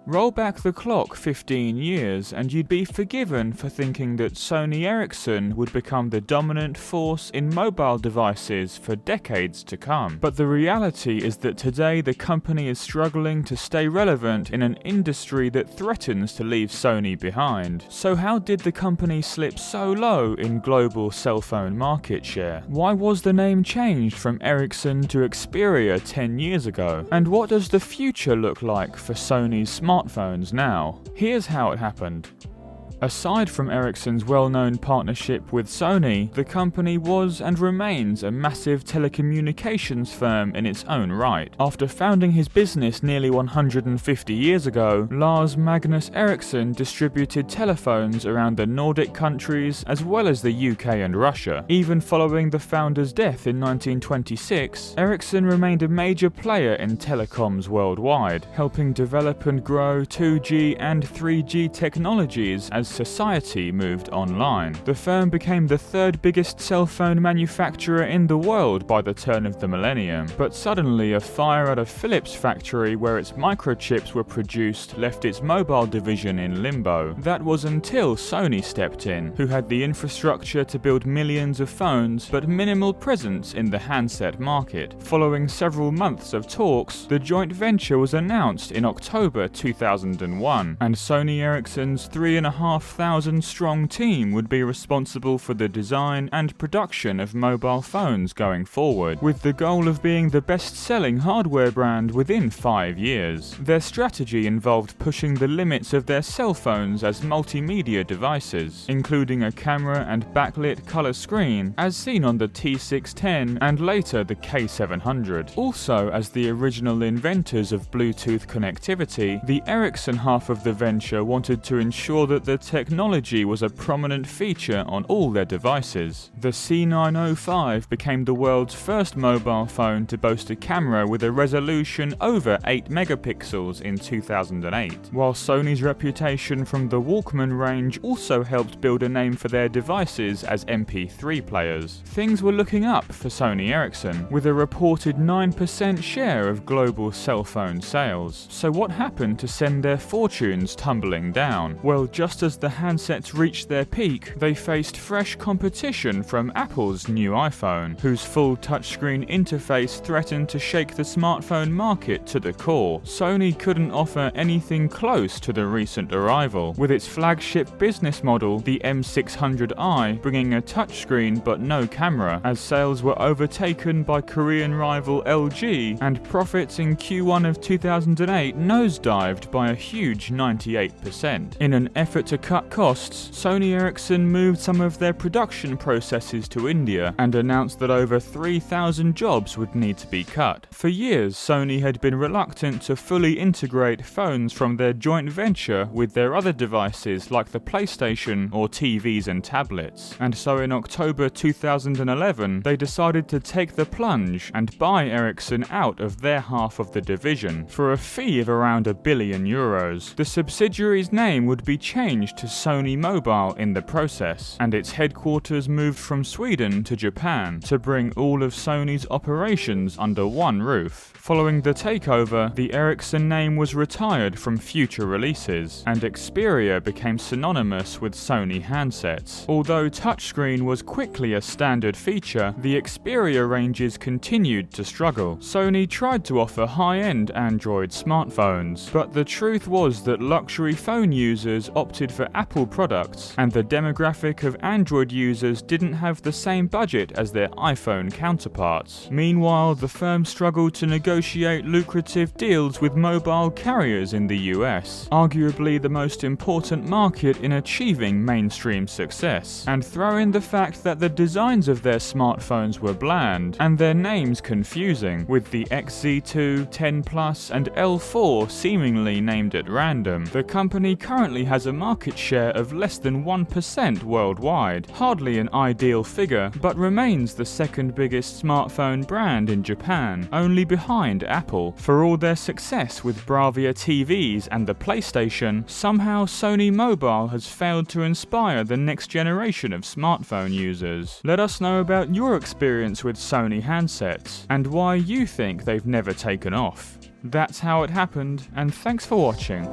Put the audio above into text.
Roll back the clock 15 years and you'd be forgiven for thinking that Sony Ericsson would become the dominant force in mobile devices for decades to come. But the reality is that today the company is struggling to stay relevant in an industry that threatens to leave Sony behind. So how did the company slip so low in global cell phone market share? Why was the name changed from Ericsson to Xperia 10 years ago? And what does the future look like for Sony's smartphones now? Here's how it happened. Aside from Ericsson's well-known partnership with Sony, the company was and remains a massive telecommunications firm in its own right. After founding his business nearly 150 years ago, Lars Magnus Ericsson distributed telephones around the Nordic countries as well as the UK and Russia. Even following the founder's death in 1926, Ericsson remained a major player in telecoms worldwide, helping develop and grow 2G and 3G technologies as society moved online. The firm became the third biggest cell phone manufacturer in the world by the turn of the millennium. But suddenly a fire at a Philips factory where its microchips were produced left its mobile division in limbo. That was until Sony stepped in, who had the infrastructure to build millions of phones but minimal presence in the handset market. Following several months of talks, the joint venture was announced in October 2001, and Sony Ericsson's 3,500-strong team would be responsible for the design and production of mobile phones going forward, with the goal of being the best-selling hardware brand within 5 years. Their strategy involved pushing the limits of their cell phones as multimedia devices, including a camera and backlit color screen, as seen on the T610 and later the K700. Also, as the original inventors of Bluetooth connectivity, the Ericsson half of the venture wanted to ensure that the technology was a prominent feature on all their devices. The C905 became the world's first mobile phone to boast a camera with a resolution over 8 megapixels in 2008, while Sony's reputation from the Walkman range also helped build a name for their devices as MP3 players. Things were looking up for Sony Ericsson, with a reported 9% share of global cell phone sales. So what happened to send their fortunes tumbling down? Well, just as the handsets reached their peak, they faced fresh competition from Apple's new iPhone, whose full touchscreen interface threatened to shake the smartphone market to the core. Sony couldn't offer anything close to the recent arrival, with its flagship business model, the M600i, bringing a touchscreen but no camera, as sales were overtaken by Korean rival LG, and profits in Q1 of 2008 nosedived by a huge 98%. In an effort to cut costs, Sony Ericsson moved some of their production processes to India and announced that over 3,000 jobs would need to be cut. For years, Sony had been reluctant to fully integrate phones from their joint venture with their other devices like the PlayStation or TVs and tablets. And so in October 2011, they decided to take the plunge and buy Ericsson out of their half of the division for a fee of around €1 billion. The subsidiary's name would be changed to Sony Mobile in the process, and its headquarters moved from Sweden to Japan to bring all of Sony's operations under one roof. Following the takeover, the Ericsson name was retired from future releases, and Xperia became synonymous with Sony handsets. Although touchscreen was quickly a standard feature, the Xperia ranges continued to struggle. Sony tried to offer high-end Android smartphones, but the truth was that luxury phone users opted for Apple products, and the demographic of Android users didn't have the same budget as their iPhone counterparts. Meanwhile, the firm struggled to negotiate lucrative deals with mobile carriers in the US, arguably the most important market in achieving mainstream success. And throw in the fact that the designs of their smartphones were bland, and their names confusing, with the XZ2, 10 Plus, and L4 seemingly named at random. The company currently has a market share of less than 1% worldwide, hardly an ideal figure, but remains the second biggest smartphone brand in Japan, only behind Apple. For all their success with Bravia TVs and the PlayStation, somehow Sony Mobile has failed to inspire the next generation of smartphone users. Let us know about your experience with Sony handsets, and why you think they've never taken off. That's how it happened, and thanks for watching.